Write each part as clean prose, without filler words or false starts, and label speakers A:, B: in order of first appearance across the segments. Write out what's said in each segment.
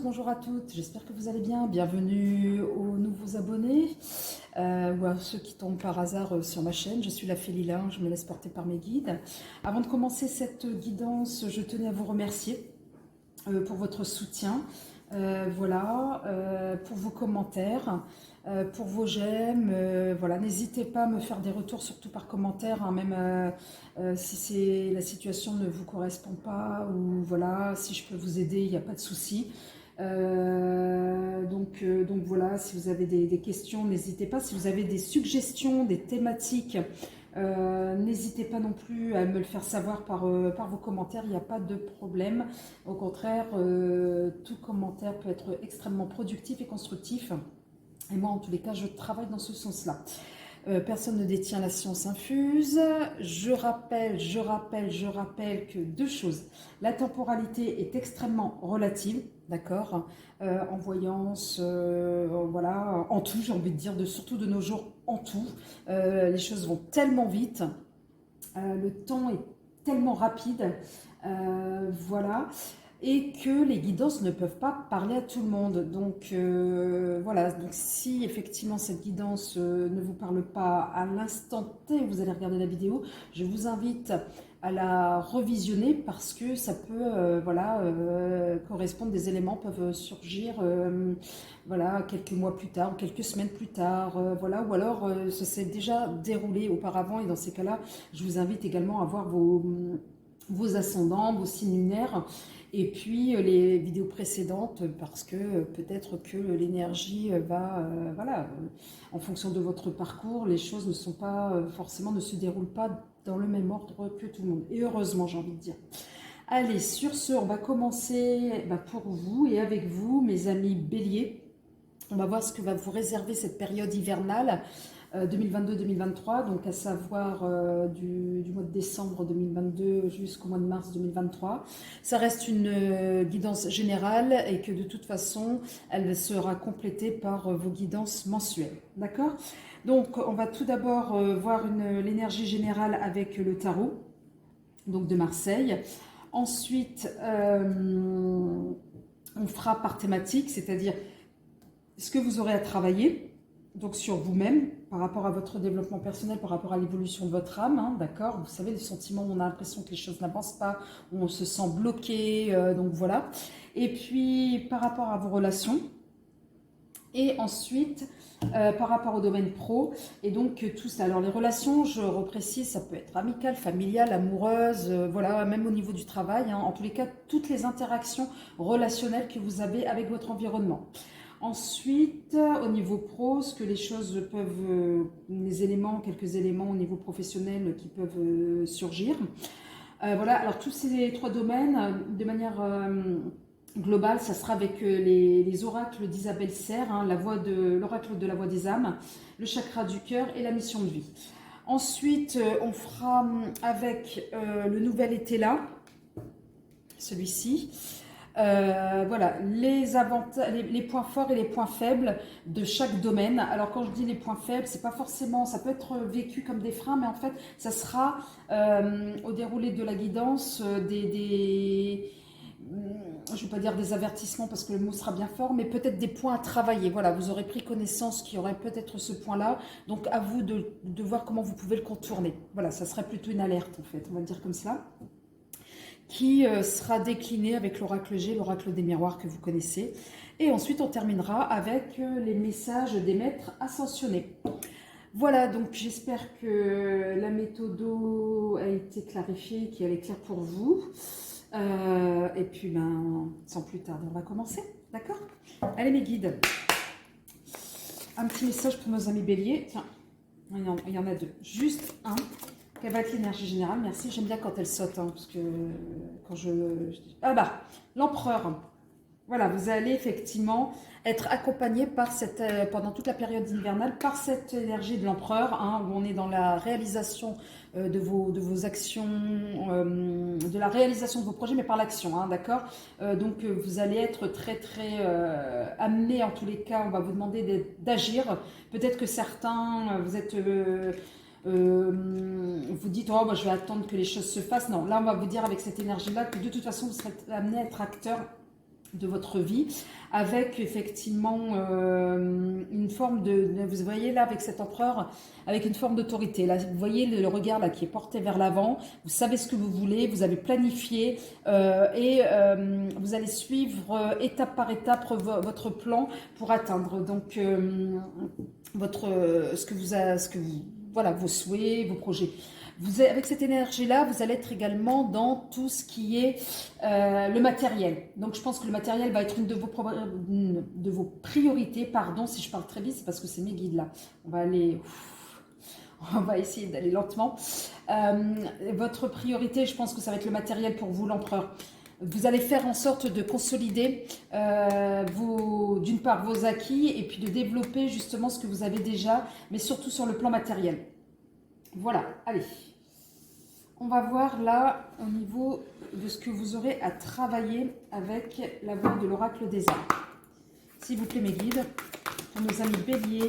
A: bonjour à toutes, j'espère que vous allez bien. Bienvenue aux nouveaux abonnés ou à ceux qui tombent par hasard sur ma chaîne. Je suis la Fée Lila, je me laisse porter par mes guides. Avant de commencer cette guidance, je tenais à vous remercier pour votre soutien, pour vos commentaires, pour vos j'aime. Voilà, n'hésitez pas à me faire des retours, surtout par commentaire, hein, même si la situation ne vous correspond pas, ou voilà, si je peux vous aider, il n'y a pas de souci. Donc voilà, si vous avez des questions, n'hésitez pas. Si vous avez des suggestions, des thématiques, n'hésitez pas non plus à me le faire savoir par vos commentaires, il n'y a pas de problème. Au contraire, tout commentaire peut être extrêmement productif et constructif. Et moi, en tous les cas, je travaille dans ce sens-là. Personne ne détient la science infuse. Je rappelle que deux choses. La temporalité est extrêmement relative, d'accord, en voyance, voilà, en tout, j'ai envie de dire, surtout de nos jours, en tout. Les choses vont tellement vite, le temps est tellement rapide, voilà, et que les guidances ne peuvent pas parler à tout le monde. Donc voilà, donc si effectivement cette guidance ne vous parle pas à l'instant T, vous allez regarder la vidéo, je vous invite à la revisionner parce que ça peut correspondre, des éléments peuvent surgir voilà, quelques mois plus tard, quelques semaines plus tard, voilà, ou alors ça s'est déjà déroulé auparavant, et dans ces cas-là, je vous invite également à voir vos ascendants, vos signes lunaires, et puis les vidéos précédentes, parce que peut-être que l'énergie va, en fonction de votre parcours, les choses ne sont pas forcément, ne se déroulent pas dans le même ordre que tout le monde. Et heureusement, j'ai envie de dire. Allez, sur ce, on va commencer pour vous et avec vous, mes amis béliers. On va voir ce que va vous réserver cette période hivernale 2022-2023, donc à savoir du mois de décembre 2022 jusqu'au mois de mars 2023. Ça reste une guidance générale et que de toute façon, elle sera complétée par vos guidances mensuelles. D'accord ? Donc, on va tout d'abord voir l'énergie générale avec le tarot, donc de Marseille. Ensuite, on fera par thématique, c'est-à-dire ce que vous aurez à travailler, donc sur vous-même, par rapport à votre développement personnel, par rapport à l'évolution de votre âme, hein, d'accord ? Vous savez, le sentiment où on a l'impression que les choses n'avancent pas, où on se sent bloqué, donc voilà. Et puis, par rapport à vos relations, et ensuite, par rapport au domaine pro, et donc tout ça. Alors les relations, je reprécise, ça peut être amical, familial, amoureuse, voilà, même au niveau du travail, hein, en tous les cas, toutes les interactions relationnelles que vous avez avec votre environnement. Ensuite, au niveau pro, ce que les choses peuvent, quelques éléments au niveau professionnel qui peuvent surgir. Voilà, alors tous ces trois domaines, de manière globale, ça sera avec les oracles d'Isabelle Serre, hein, l'oracle de la voix des âmes, le chakra du cœur et la mission de vie. Ensuite, on fera avec le nouvel été là, celui-ci. Voilà, les points forts et les points faibles de chaque domaine. Alors quand je dis les points faibles, c'est pas forcément, ça peut être vécu comme des freins, mais en fait, ça sera au déroulé de la guidance je ne vais pas dire des avertissements parce que le mot sera bien fort, mais peut-être des points à travailler. Voilà, vous aurez pris connaissance qu'il y aurait peut-être ce point-là, donc à vous de voir comment vous pouvez le contourner. Voilà, ça serait plutôt une alerte en fait, on va le dire comme ça, qui sera décliné avec l'oracle G, l'oracle des miroirs que vous connaissez. Et ensuite, on terminera avec les messages des maîtres ascensionnés. Voilà, donc j'espère que la méthode a été clarifiée, qu'elle est claire pour vous. Et puis, sans plus tarder, on va commencer, d'accord ? Allez mes guides, un petit message pour nos amis béliers. Tiens, il y en a deux, juste un. Quelle va être l'énergie générale? Merci, j'aime bien quand elle saute, hein, parce que quand je... l'empereur. Voilà, vous allez effectivement être accompagné par pendant toute la période hivernale par cette énergie de l'empereur, hein, où on est dans la réalisation de vos actions, de la réalisation de vos projets, mais par l'action, hein, d'accord. Donc vous allez être très très amené, en tous les cas, on va vous demander d'agir. Peut-être que certains, vous êtes... vous dites, oh, je vais attendre que les choses se fassent. Non, là, on va vous dire avec cette énergie-là que de toute façon, vous serez amené à être acteur de votre vie, avec effectivement une forme vous voyez là avec cet empereur, avec une forme d'autorité. Là, vous voyez le regard là qui est porté vers l'avant, vous savez ce que vous voulez, vous avez planifié et vous allez suivre étape par étape votre plan pour atteindre donc voilà, vos souhaits, vos projets. Avec cette énergie-là, vous allez être également dans tout ce qui est le matériel. Donc, je pense que le matériel va être une de vos priorités. Pardon, si je parle très vite, c'est parce que c'est mes guides là. On va essayer d'aller lentement. Votre priorité, je pense que ça va être le matériel pour vous, l'empereur. Vous allez faire en sorte de consolider d'une part vos acquis et puis de développer justement ce que vous avez déjà, mais surtout sur le plan matériel. Voilà, allez. On va voir là au niveau de ce que vous aurez à travailler avec la voix de l'oracle des arbres. S'il vous plaît mes guides, pour nos amis béliers,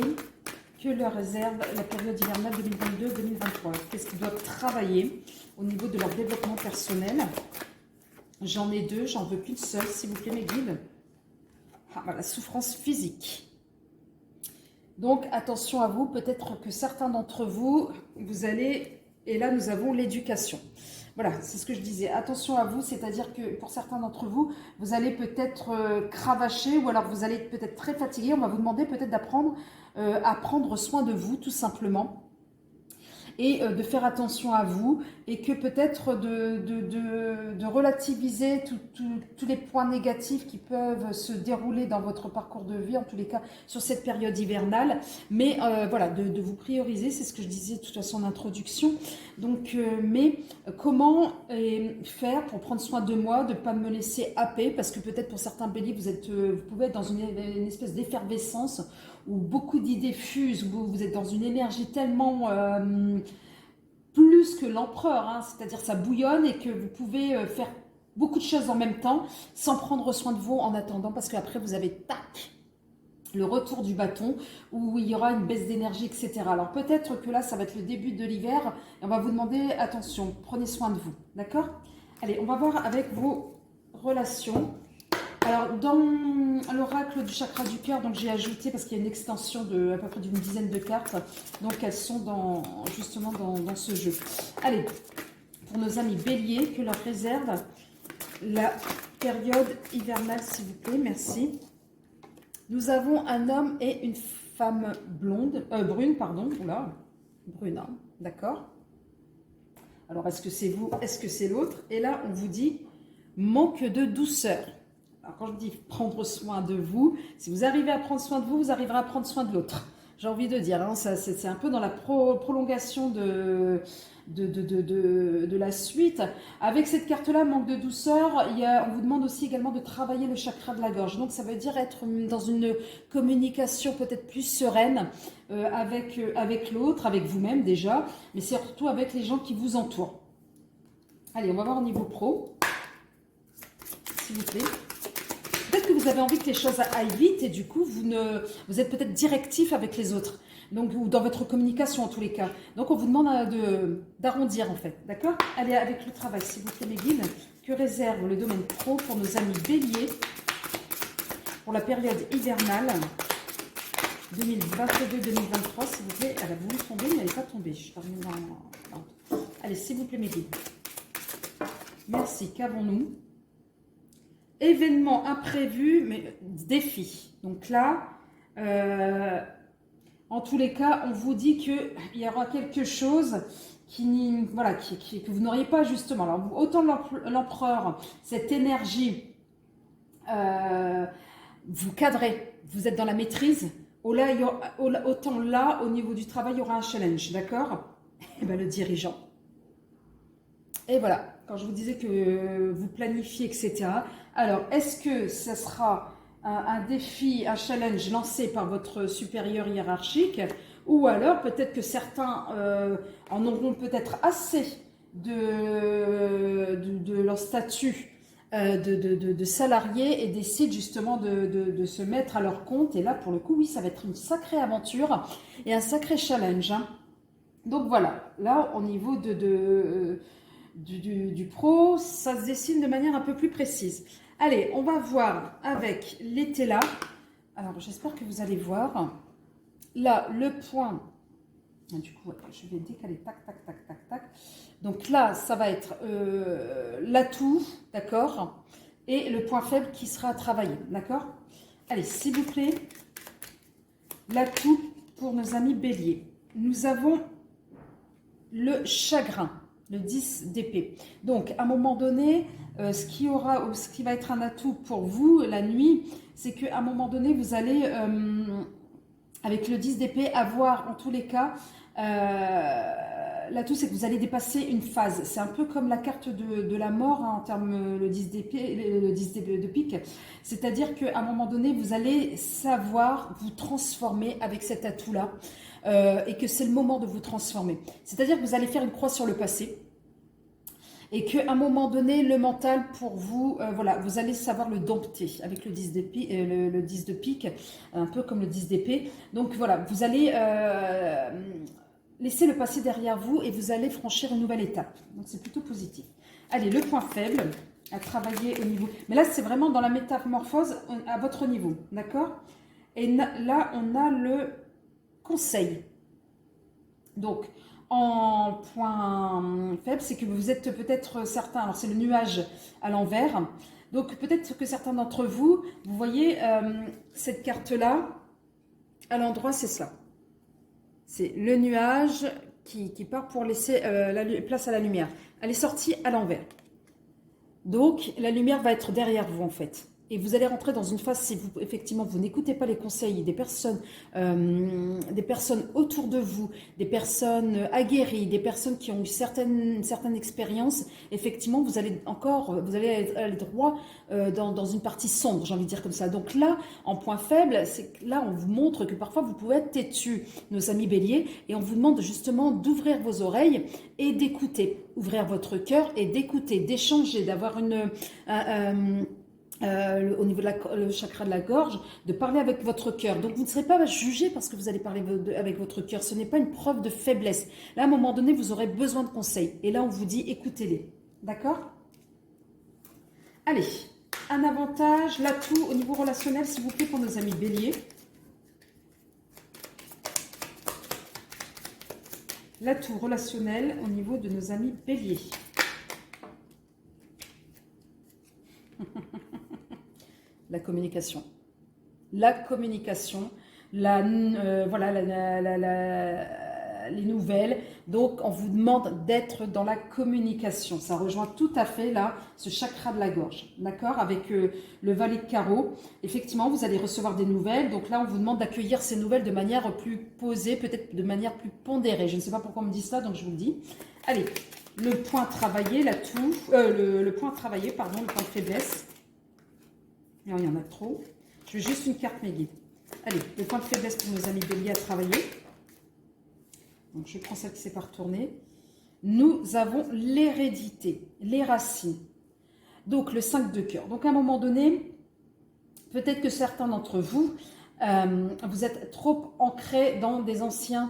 A: que leur réserve la période hivernale 2022-2023. Qu'est-ce qu'ils doivent travailler au niveau de leur développement personnel? J'en ai deux, j'en veux qu'une seule, s'il vous plaît mes guides. La souffrance physique. Donc attention à vous, peut-être que certains d'entre vous, vous allez... Et là, nous avons l'éducation. Voilà, c'est ce que je disais. Attention à vous, c'est-à-dire que pour certains d'entre vous, vous allez peut-être cravacher ou alors vous allez être peut-être très fatigué. On va vous demander peut-être d'apprendre à prendre soin de vous, tout simplement. Et de faire attention à vous et que peut-être de relativiser tous les points négatifs qui peuvent se dérouler dans votre parcours de vie, en tous les cas sur cette période hivernale. Mais voilà, de vous prioriser, c'est ce que je disais de toute façon en introduction. Donc, mais comment faire pour prendre soin de moi, de ne pas me laisser happer, parce que peut-être pour certains béliers, vous pouvez être dans une espèce d'effervescence où beaucoup d'idées fusent, où vous êtes dans une énergie tellement plus que l'empereur, hein, c'est-à-dire ça bouillonne et que vous pouvez faire beaucoup de choses en même temps sans prendre soin de vous en attendant, parce qu'après vous avez tac, le retour du bâton où il y aura une baisse d'énergie, etc. Alors peut-être que là ça va être le début de l'hiver et on va vous demander attention, prenez soin de vous, d'accord? Allez, on va voir avec vos relations. Alors, dans l'oracle du chakra du cœur, donc j'ai ajouté, parce qu'il y a une extension de à peu près d'une dizaine de cartes, donc elles sont justement dans ce jeu. Allez, pour nos amis béliers, que leur réserve la période hivernale, s'il vous plaît, merci. Nous avons un homme et une femme brune, pardon, oula, brune, hein, d'accord. Alors, est-ce que c'est vous, est-ce que c'est l'autre? Et là, on vous dit, manque de douceur. Alors, quand je dis prendre soin de vous, si vous arrivez à prendre soin de vous, vous arriverez à prendre soin de l'autre. J'ai envie de dire, hein, c'est un peu dans la prolongation de la suite. Avec cette carte-là, manque de douceur, on vous demande aussi également de travailler le chakra de la gorge. Donc, ça veut dire être dans une communication peut-être plus sereine avec l'autre, avec vous-même déjà, mais surtout avec les gens qui vous entourent. Allez, on va voir au niveau pro, s'il vous plaît. Peut-être que vous avez envie que les choses aillent vite et du coup, vous êtes peut-être directif avec les autres. Donc, ou dans votre communication en tous les cas. Donc, on vous demande d'arrondir en fait. D'accord? Allez, avec le travail, s'il vous plaît, mes guides. Que réserve le domaine pro pour nos amis béliers pour la période hivernale 2022-2023, s'il vous plaît? Elle a voulu tomber, mais elle n'est pas tombée. Je termine dans... Allez, s'il vous plaît, mes guides. Merci. Qu'avons-nous? Événement imprévu, mais défi. Donc là, en tous les cas, on vous dit qu'il y aura quelque chose que vous n'auriez pas justement. Alors, autant l'empereur, cette énergie, vous cadrez, vous êtes dans la maîtrise. Autant là, au niveau du travail, il y aura un challenge, d'accord? Et bien, le dirigeant. Et voilà, quand je vous disais que vous planifiez, etc. Alors, est-ce que ça sera un défi, un challenge lancé par votre supérieur hiérarchique, ou alors peut-être que certains en auront peut-être assez de leur statut de salarié et décident justement de se mettre à leur compte. Et là, pour le coup, oui, ça va être une sacrée aventure et un sacré challenge, hein. Donc voilà, là, au niveau du pro, ça se dessine de manière un peu plus précise. Allez, on va voir avec l'été là. Alors, j'espère que vous allez voir. Là, le point. Du coup, je vais décaler. Tac, tac, tac, tac, tac. Donc là, ça va être l'atout, d'accord? Et le point faible qui sera à travailler, d'accord? Allez, s'il vous plaît, l'atout pour nos amis béliers. Nous avons le chagrin, le 10 d'épée. Donc, à un moment donné, ce qui va être un atout pour vous la nuit, c'est qu'à un moment donné, vous allez, avec le 10 d'épée, avoir en tous les cas, l'atout, c'est que vous allez dépasser une phase. C'est un peu comme la carte de la mort, hein, en termes le 10 d'épée, le 10 de pique. C'est-à-dire qu'à un moment donné, vous allez savoir vous transformer avec cet atout-là. Et que c'est le moment de vous transformer. C'est-à-dire que vous allez faire une croix sur le passé et qu'à un moment donné, le mental pour vous, voilà, vous allez savoir le dompter avec le 10 d'épée, le 10 de pique, un peu comme le 10 d'épée. Donc voilà, vous allez laisser le passé derrière vous et vous allez franchir une nouvelle étape. Donc c'est plutôt positif. Allez, le point faible à travailler au niveau... Mais là, c'est vraiment dans la métamorphose à votre niveau, d'accord? Et là, on a le... conseil. Donc, en point faible, c'est que vous êtes peut-être certains, alors c'est le nuage à l'envers, donc peut-être que certains d'entre vous, vous voyez cette carte-là, à l'endroit, c'est ça. C'est le nuage qui part pour laisser la place à la lumière. Elle est sortie à l'envers. Donc, la lumière va être derrière vous, en fait. Et vous allez rentrer dans une phase, si vous, effectivement, vous n'écoutez pas les conseils des personnes autour de vous, des personnes aguerries, des personnes qui ont eu certaines expériences, effectivement, vous allez aller droit dans une partie sombre, j'ai envie de dire comme ça. Donc là, en point faible, c'est que là, on vous montre que parfois, vous pouvez être têtus, nos amis béliers, et on vous demande justement d'ouvrir vos oreilles et d'écouter, ouvrir votre cœur et d'écouter, d'échanger, d'avoir au niveau de le chakra de la gorge, de parler avec votre cœur. Donc vous ne serez pas jugé parce que vous allez parler avec votre cœur. Ce n'est pas une preuve de faiblesse. Là, à un moment donné, vous aurez besoin de conseils. Et là, on vous dit, écoutez-les. D'accord? Allez, un avantage, l'atout au niveau relationnel, s'il vous plaît, pour nos amis béliers. L'atout relationnel au niveau de nos amis béliers. La communication. La communication, voilà, les nouvelles. Donc, on vous demande d'être dans la communication. Ça rejoint tout à fait, là, ce chakra de la gorge. D'accord? Avec le valet de carreau. Effectivement, vous allez recevoir des nouvelles. Donc là, on vous demande d'accueillir ces nouvelles de manière plus posée, peut-être de manière plus pondérée. Je ne sais pas pourquoi on me dit ça, donc je vous le dis. Allez, le point travaillé, l'atout, le point travaillé, pardon, le point de faiblesse. Non, il y en a trop. Je veux juste une carte mes guides. Allez, le point de faiblesse pour nos amis béliers à travailler. Donc, je prends celle qui s'est pas retournée. Nous avons l'hérédité, les racines. Donc, le 5 de cœur. Donc, à un moment donné, peut-être que certains d'entre vous, vous êtes trop ancrés dans des anciens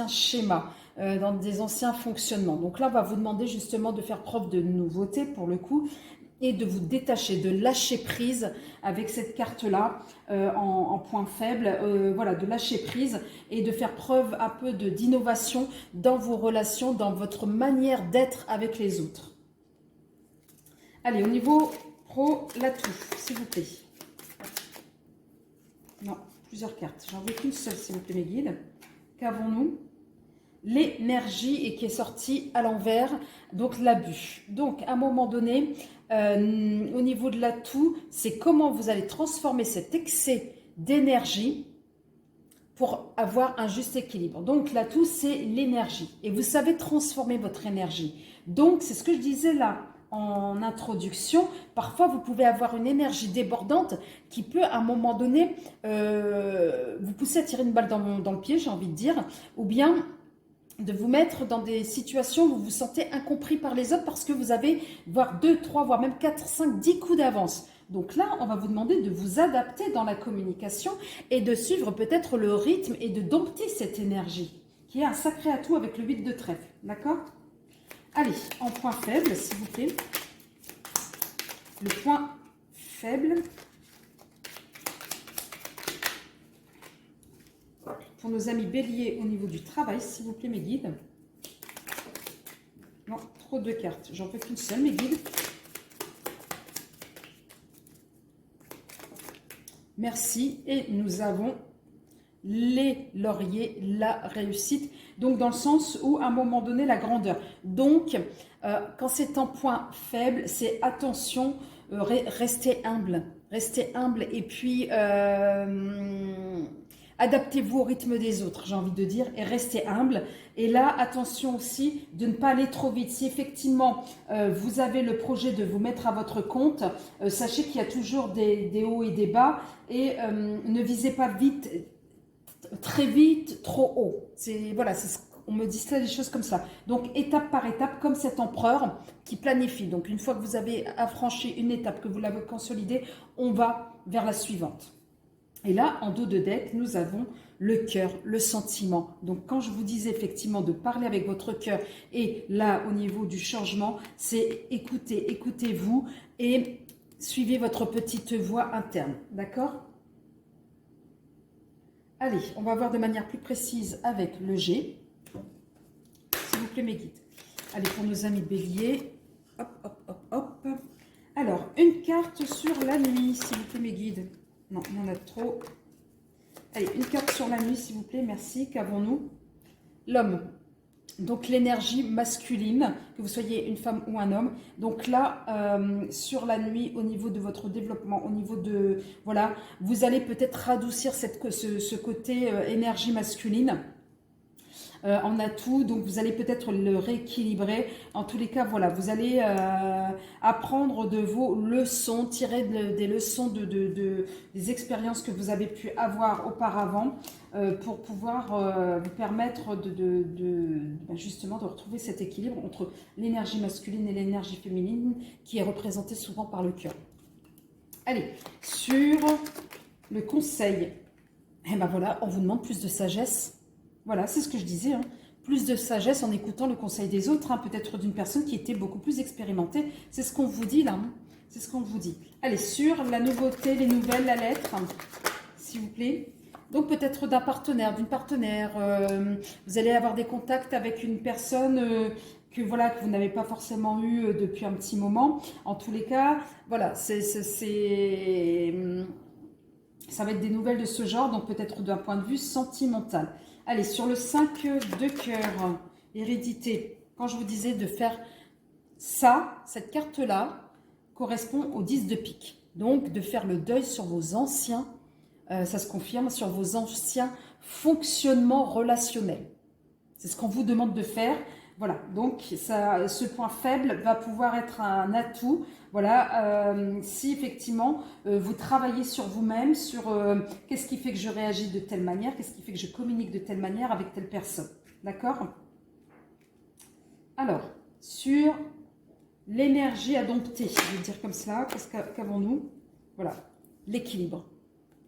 A: schémas, dans des anciens fonctionnements. Donc là, on va vous demander justement de faire preuve de nouveauté pour le coup, et de vous détacher, de lâcher prise avec cette carte-là en point faible, voilà, de lâcher prise et de faire preuve un peu d'innovation dans vos relations, dans votre manière d'être avec les autres. Allez, au niveau pro, l'atout, s'il vous plaît. Non, plusieurs cartes. J'en veux qu'une seule, s'il vous plaît, mes guides. Qu'avons-nous? L'énergie et qui est sortie à l'envers, donc l'abus. Donc, à un moment donné, au niveau de l'atout, c'est comment vous allez transformer cet excès d'énergie pour avoir un juste équilibre. Donc, l'atout, c'est l'énergie. Et vous savez transformer votre énergie. Donc, c'est ce que je disais là en introduction. Parfois, vous pouvez avoir une énergie débordante qui peut, à un moment donné, vous pousser à tirer une balle dans le pied, j'ai envie de dire, ou bien de vous mettre dans des situations où vous vous sentez incompris par les autres parce que vous avez voire 2, 3, voire même 4, 5, 10 coups d'avance. Donc là, on va vous demander de vous adapter dans la communication et de suivre peut-être le rythme et de dompter cette énergie, qui est un sacré atout avec le 8 de trèfle. D'accord? Allez, en point faible, s'il vous plaît. le point faible. Pour nos amis béliers au niveau du travail, s'il vous plaît, mes guides. Non, trop de cartes. J'en peux qu'une seule, mes guides. Merci. Et nous avons les lauriers, la réussite. Donc, dans le sens où, à un moment donné, la grandeur. Donc, quand c'est en point faible, c'est attention, restez humble. Restez humble et puis adaptez-vous au rythme des autres, j'ai envie de dire, et restez humble. Et là, attention aussi de ne pas aller trop vite. Si effectivement, vous avez le projet de vous mettre à votre compte, sachez qu'il y a toujours des hauts et des bas. Et ne visez pas vite, très vite, trop haut. Voilà, on me dit ça, des choses comme ça. Donc, étape par étape, comme cet empereur qui planifie. Donc, une fois que vous avez affranchi une étape, que vous l'avez consolidée, on va vers la suivante. Et là, en dos de deck, nous avons le cœur, le sentiment. Donc, quand je vous disais effectivement de parler avec votre cœur, et là, au niveau du changement, c'est écoutez, écoutez-vous et suivez votre petite voix interne. D'accord ? Allez, on va voir de manière plus précise avec le G. S'il vous plaît, mes guides. Allez, pour nos amis béliers. Hop, hop, hop, hop. Alors, une carte sur la nuit, s'il vous plaît, mes guides. Non, il y en a trop. Allez, une carte sur la nuit, s'il vous plaît. Merci. Qu'avons-nous? L'homme. Donc, l'énergie masculine, que vous soyez une femme ou un homme. Donc là, sur la nuit, au niveau de votre développement, au niveau de... Voilà, vous allez peut-être radoucir ce côté énergie masculine. En atout, donc vous allez peut-être le rééquilibrer. En tous les cas, voilà, vous allez apprendre de vos leçons, tirer des leçons des expériences que vous avez pu avoir auparavant pour pouvoir vous permettre justement de retrouver cet équilibre entre l'énergie masculine et l'énergie féminine qui est représentée souvent par le cœur. Allez, sur le conseil, et ben voilà, on vous demande plus de sagesse. Voilà, c'est ce que je disais, hein. Plus de sagesse en écoutant le conseil des autres, hein, peut-être d'une personne qui était beaucoup plus expérimentée. C'est ce qu'on vous dit là, hein. C'est ce qu'on vous dit. Allez, sur la nouveauté, les nouvelles, la lettre, s'il vous plaît. Donc peut-être d'un partenaire, d'une partenaire. Vous allez avoir des contacts avec une personne que vous n'avez pas forcément eu depuis un petit moment. En tous les cas, voilà, ça va être des nouvelles de ce genre, donc peut-être d'un point de vue sentimental. Allez, sur le 5 de cœur, hérédité, quand je vous disais de faire ça, cette carte-là correspond au 10 de pique. Donc, de faire le deuil sur vos anciens, ça se confirme, sur vos anciens fonctionnements relationnels. C'est ce qu'on vous demande de faire. Voilà, donc ce point faible va pouvoir être un atout. Voilà, si effectivement vous travaillez sur vous-même, sur qu'est-ce qui fait que je réagis de telle manière, qu'est-ce qui fait que je communique de telle manière avec telle personne. D'accord? Alors, sur l'énergie à dompter, je vais dire comme cela, qu'avons-nous? Voilà, l'équilibre.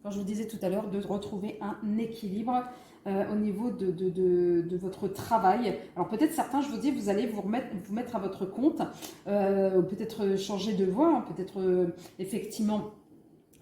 A: Quand je vous disais tout à l'heure de retrouver un équilibre au niveau de votre travail. Alors peut-être certains, je vous dis, vous allez vous mettre à votre compte, peut-être changer de voie, hein, peut-être effectivement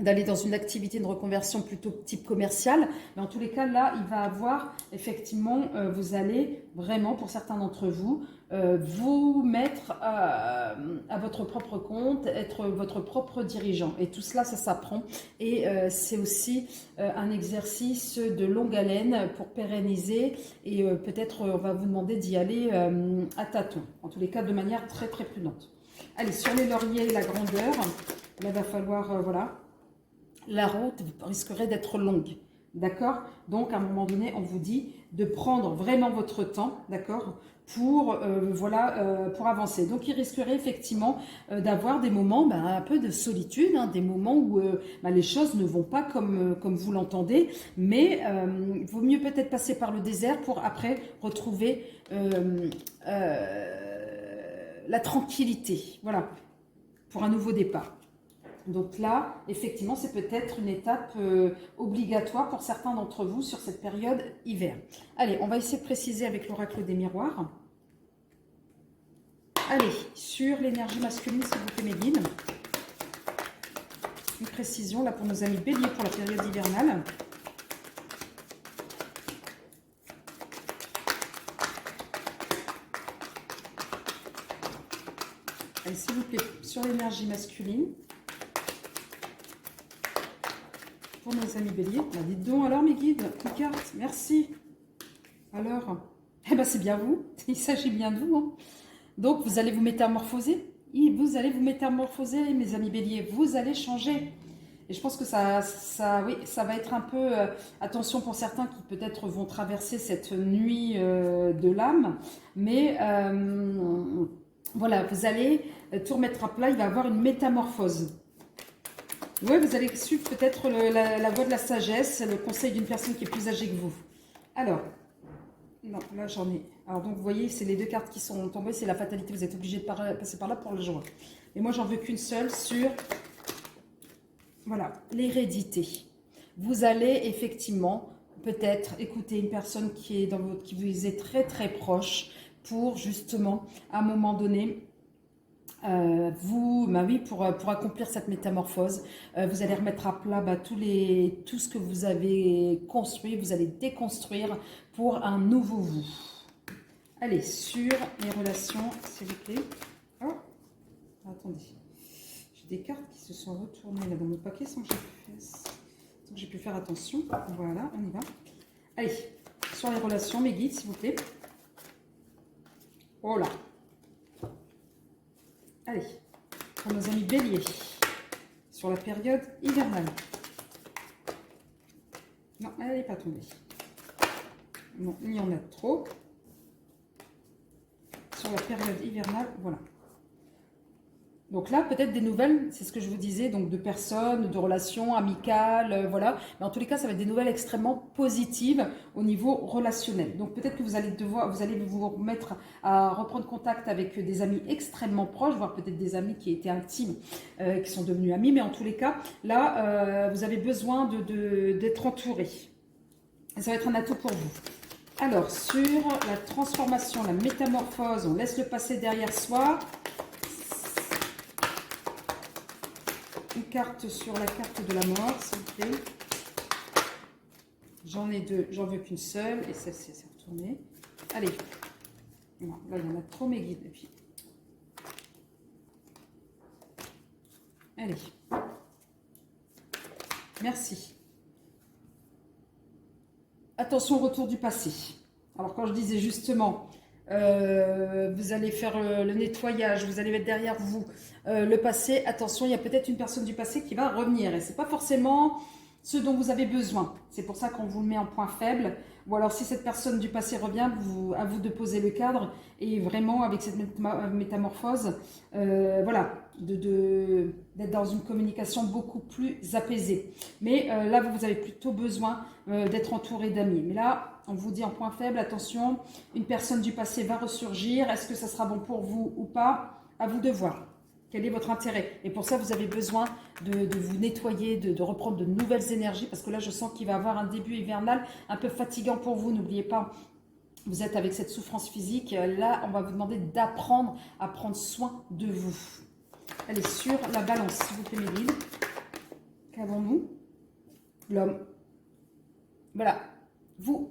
A: d'aller dans une activité de reconversion plutôt type commercial. Mais en tous les cas, là, il va avoir, effectivement, vous allez vraiment, pour certains d'entre vous, vous mettre à votre propre compte, être votre propre dirigeant. Et tout cela, ça s'apprend. Et c'est aussi un exercice de longue haleine pour pérenniser. Et peut-être, on va vous demander d'y aller à tâtons. En tous les cas, de manière très, très prudente. Allez, sur les lauriers, la grandeur. Là, il va falloir, voilà... La route risquerait d'être longue, d'accord? Donc, à un moment donné, on vous dit de prendre vraiment votre temps, d'accord? Pour avancer. Donc, il risquerait effectivement d'avoir des moments un peu de solitude, hein, des moments où les choses ne vont pas comme vous l'entendez, mais il vaut mieux peut-être passer par le désert pour après retrouver la tranquillité, voilà, pour un nouveau départ. Donc là, effectivement, c'est peut-être une étape obligatoire pour certains d'entre vous sur cette période hiver. Allez, on va essayer de préciser avec l'oracle des miroirs. Allez, sur l'énergie masculine, s'il vous plaît, mes guides. une précision là pour nos amis béliers pour la période hivernale. Allez, s'il vous plaît, sur l'énergie masculine. Pour nos amis béliers. Bah, dites donc alors mes guides, une carte, merci. Alors, eh ben c'est bien vous, il s'agit bien de vous. Hein. Donc vous allez vous métamorphoser. Vous allez vous métamorphoser, mes amis béliers. Vous allez changer. Et je pense que oui, ça va être un peu... attention pour certains qui peut-être vont traverser cette nuit de l'âme. Mais voilà, vous allez tout remettre à plat. Il va y avoir une métamorphose. Oui, vous allez suivre peut-être la voie de la sagesse, le conseil d'une personne qui est plus âgée que vous. Alors, non, là j'en ai. Alors donc vous voyez, c'est les deux cartes qui sont tombées, c'est la fatalité, vous êtes obligé de passer par là pour le jour. Et moi j'en veux qu'une seule sur, voilà, l'hérédité. Vous allez effectivement peut-être écouter une personne qui vous est très très proche pour justement, à un moment donné, pour accomplir cette métamorphose, vous allez remettre à plat tout ce que vous avez construit, vous allez déconstruire pour un nouveau vous. Allez, sur les relations, s'il vous plaît. Oh, attendez. J'ai des cartes qui se sont retournées là dans mon paquet sans que j'ai pu faire attention. Voilà, on y va. Allez, sur les relations, mes guides, s'il vous plaît. Oh là. Allez, pour nos amis béliers, sur la période hivernale. Non, elle n'est pas tombée. Non, il y en a trop. Sur la période hivernale, voilà. Donc là, peut-être des nouvelles, c'est ce que je vous disais, donc de personnes, de relations amicales, voilà. Mais en tous les cas, ça va être des nouvelles extrêmement positives au niveau relationnel. Donc peut-être que vous allez vous remettre à reprendre contact avec des amis extrêmement proches, voire peut-être des amis qui étaient intimes, qui sont devenus amis. Mais en tous les cas, là, vous avez besoin d'être entouré. Et ça va être un atout pour vous. Alors, sur la transformation, la métamorphose, on laisse le passé derrière soi. Une carte sur la carte de la mort, s'il vous plaît. J'en ai deux, j'en veux qu'une seule. Et celle-ci, s'est retournée. Allez. Non, là, il y en a trop, mes guides. Et puis... Allez. Merci. Attention au retour du passé. Alors, quand je disais justement... vous allez faire le nettoyage, vous allez mettre derrière vous le passé. Attention, il y a peut-être une personne du passé qui va revenir et ce n'est pas forcément ce dont vous avez besoin. C'est pour ça qu'on vous le met en point faible. Ou alors si cette personne du passé revient, à vous de poser le cadre et vraiment avec cette métamorphose, voilà, d'être dans une communication beaucoup plus apaisée. Mais là, vous avez plutôt besoin d'être entouré d'amis. Mais là, on vous dit en point faible, attention, une personne du passé va ressurgir. Est-ce que ça sera bon pour vous ou pas? À vous de voir. Quel est votre intérêt? Et pour ça, vous avez besoin de vous nettoyer, de reprendre de nouvelles énergies, parce que là, je sens qu'il va y avoir un début hivernal un peu fatigant pour vous. N'oubliez pas, vous êtes avec cette souffrance physique. Là, on va vous demander d'apprendre à prendre soin de vous. Allez, sur la balance, s'il vous plaît, mes guides. Qu'avons-nous? L'homme. Voilà. Vous...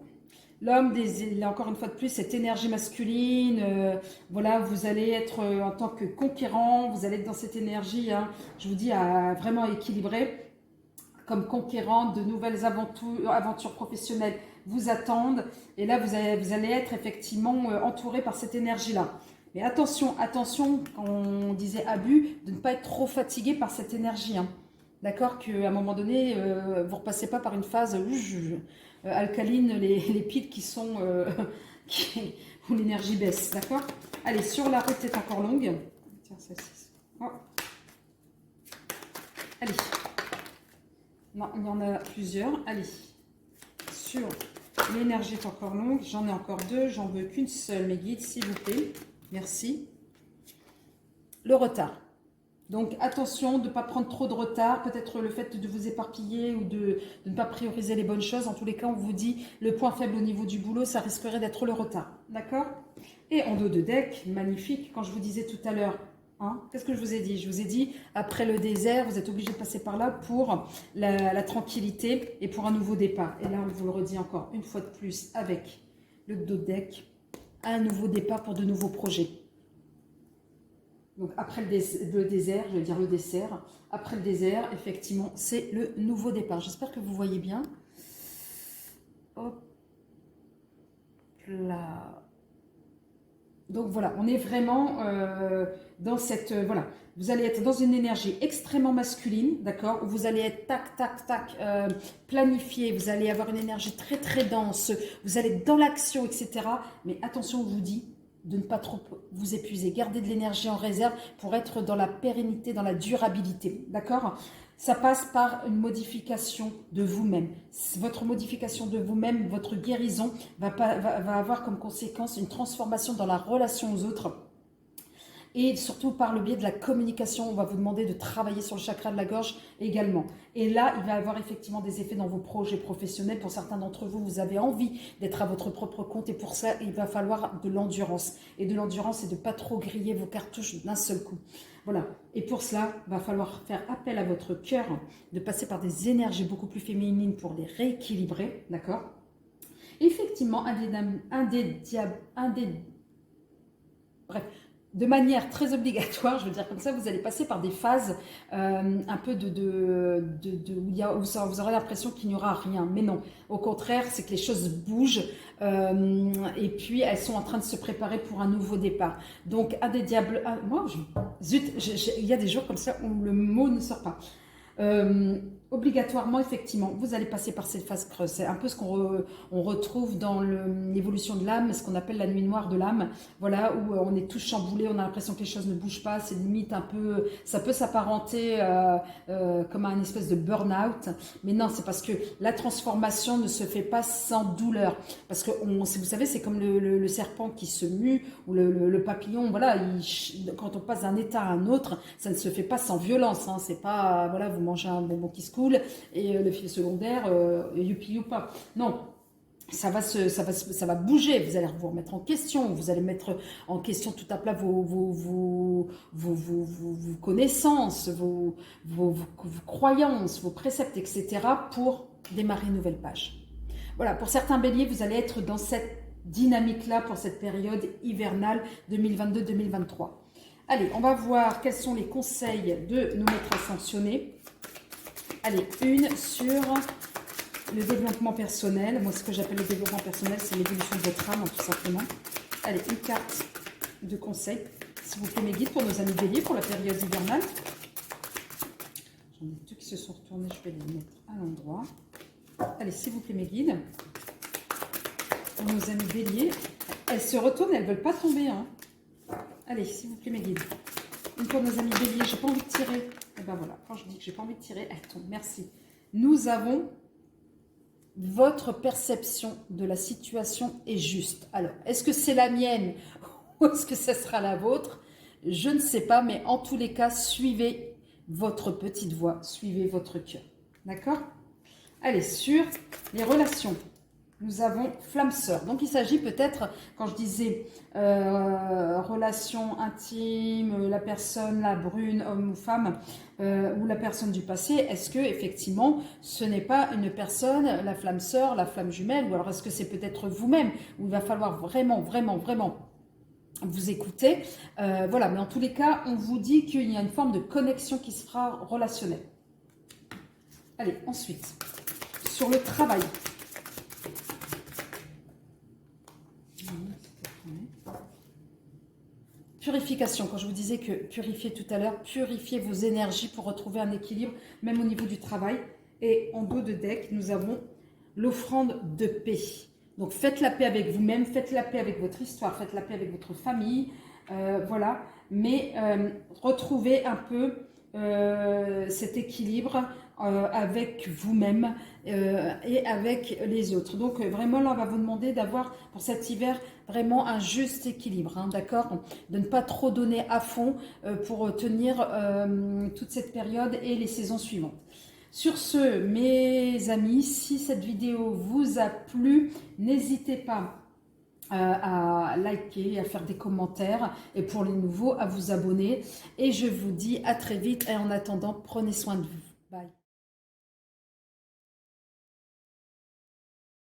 A: L'homme, encore une fois de plus, cette énergie masculine, voilà, vous allez être en tant que conquérant, vous allez être dans cette énergie, hein, je vous dis, à vraiment équilibrer, comme conquérant, de nouvelles aventures professionnelles vous attendent, et là, vous allez être effectivement entouré par cette énergie-là. Mais attention, attention, quand on disait abus, de ne pas être trop fatigué par cette énergie, hein. D'accord, qu'à un moment donné, vous ne repassez pas par une phase alcaline, les piles qui sont où l'énergie baisse, d'accord. Allez, sur la route est encore longue. Tiens, celle-ci. Oh. Allez. Non, il y en a plusieurs. Allez. Sur l'énergie est encore longue. J'en ai encore deux. J'en veux qu'une seule, mes guides, s'il vous plaît. Merci. Le retard. Donc attention de ne pas prendre trop de retard, peut-être le fait de vous éparpiller ou de ne pas prioriser les bonnes choses. En tous les cas, on vous dit le point faible au niveau du boulot, ça risquerait d'être le retard. D'accord? Et en dos de deck, magnifique, quand je vous disais tout à l'heure, Hein. Qu'est-ce que je vous ai dit? Je vous ai dit, après le désert, vous êtes obligé de passer par là pour la tranquillité et pour un nouveau départ. Et là, on vous le redit encore une fois de plus avec le dos de deck, un nouveau départ pour de nouveaux projets. Donc après le désert, je vais dire le dessert, après le désert, effectivement, c'est le nouveau départ. J'espère que vous voyez bien. Hop là. Donc voilà, on est vraiment dans cette... voilà, vous allez être dans une énergie extrêmement masculine, d'accord, où vous allez être tac, tac, tac, planifié, vous allez avoir une énergie très, très dense, vous allez être dans l'action, etc. Mais attention, on vous dit de ne pas trop vous épuiser, gardez de l'énergie en réserve pour être dans la pérennité, dans la durabilité, d'accord? Ça passe par une modification de vous-même. Votre modification de vous-même, votre guérison va avoir comme conséquence une transformation dans la relation aux autres. Et surtout par le biais de la communication, on va vous demander de travailler sur le chakra de la gorge également. Et là, il va y avoir effectivement des effets dans vos projets professionnels. Pour certains d'entre vous, vous avez envie d'être à votre propre compte et pour ça, il va falloir de l'endurance. Et de l'endurance, c'est de ne pas trop griller vos cartouches d'un seul coup. Voilà. Et pour cela, il va falloir faire appel à votre cœur, de passer par des énergies beaucoup plus féminines pour les rééquilibrer. D'accord? Effectivement, bref, de manière très obligatoire, je veux dire comme ça, vous allez passer par des phases un peu où vous aurez l'impression qu'il n'y aura rien. Mais non, au contraire, c'est que les choses bougent et puis elles sont en train de se préparer pour un nouveau départ. Donc, zut, il y a des jours comme ça où le mot ne sort pas. Obligatoirement, effectivement, vous allez passer par cette phase creuse. C'est un peu ce qu'on retrouve dans l'évolution de l'âme, ce qu'on appelle la nuit noire de l'âme. Voilà, où on est tous chamboulés, on a l'impression que les choses ne bougent pas. C'est limite un peu, ça peut s'apparenter comme à une espèce de burn-out. Mais non, c'est parce que la transformation ne se fait pas sans douleur. Parce que, vous savez, c'est comme le serpent qui se mue ou le papillon. Voilà, quand on passe d'un état à un autre, ça ne se fait pas sans violence. Hein. C'est pas, voilà, vous mangez un bonbon qui se coule et le fil secondaire, youpi youpa. Non, ça va bouger, vous allez vous remettre en question, vous allez mettre en question tout à plat vos connaissances, vos croyances, vos préceptes, etc. pour démarrer une nouvelle page. Voilà, pour certains béliers, vous allez être dans cette dynamique-là pour cette période hivernale 2022-2023. Allez, on va voir quels sont les conseils de nos maîtres ascensionnés. Allez, une sur le développement personnel. Moi, ce que j'appelle le développement personnel, c'est l'évolution de votre âme, tout simplement. Allez, une carte de conseil. S'il vous plaît, mes guides, pour nos amis béliers, pour la période hivernale. J'en ai deux qui se sont retournés, je vais les mettre à l'endroit. Allez, s'il vous plaît, mes guides. Pour nos amis béliers. Elles se retournent, elles ne veulent pas tomber. Hein. Allez, s'il vous plaît, mes guides. Une pour nos amis béliers, j'ai pas envie de tirer. Et ben voilà, quand je dis que j'ai pas envie de tirer, elle tombe. Merci. Nous avons votre perception de la situation est juste. Alors, est-ce que c'est la mienne ou est-ce que ça sera la vôtre? Je ne sais pas, mais en tous les cas, suivez votre petite voix, suivez votre cœur. D'accord? Allez, sur les relations. Nous avons flamme sœur. Donc, il s'agit peut-être, quand je disais relation intime, la personne, la brune, homme ou femme, ou la personne du passé, est-ce que effectivement ce n'est pas une personne, la flamme sœur, la flamme jumelle, ou alors est-ce que c'est peut-être vous-même, où il va falloir vraiment vous écouter. Voilà, mais en tous les cas, on vous dit qu'il y a une forme de connexion qui se fera relationnelle. Allez, ensuite, sur le travail. Purification, quand je vous disais que purifier tout à l'heure, purifiez vos énergies pour retrouver un équilibre, même au niveau du travail. Et en dos de deck, nous avons l'offrande de paix. Donc faites la paix avec vous-même, faites la paix avec votre histoire, faites la paix avec votre famille, voilà. Mais retrouvez un peu cet équilibre avec vous-même et avec les autres. Donc vraiment là, on va vous demander d'avoir pour cet hiver vraiment un juste équilibre, hein, d'accord? De ne pas trop donner à fond pour tenir toute cette période et les saisons suivantes. Sur ce, mes amis, si cette vidéo vous a plu, n'hésitez pas à liker, à faire des commentaires et pour les nouveaux, à vous abonner. Et je vous dis à très vite et en attendant, prenez soin de vous. Bye.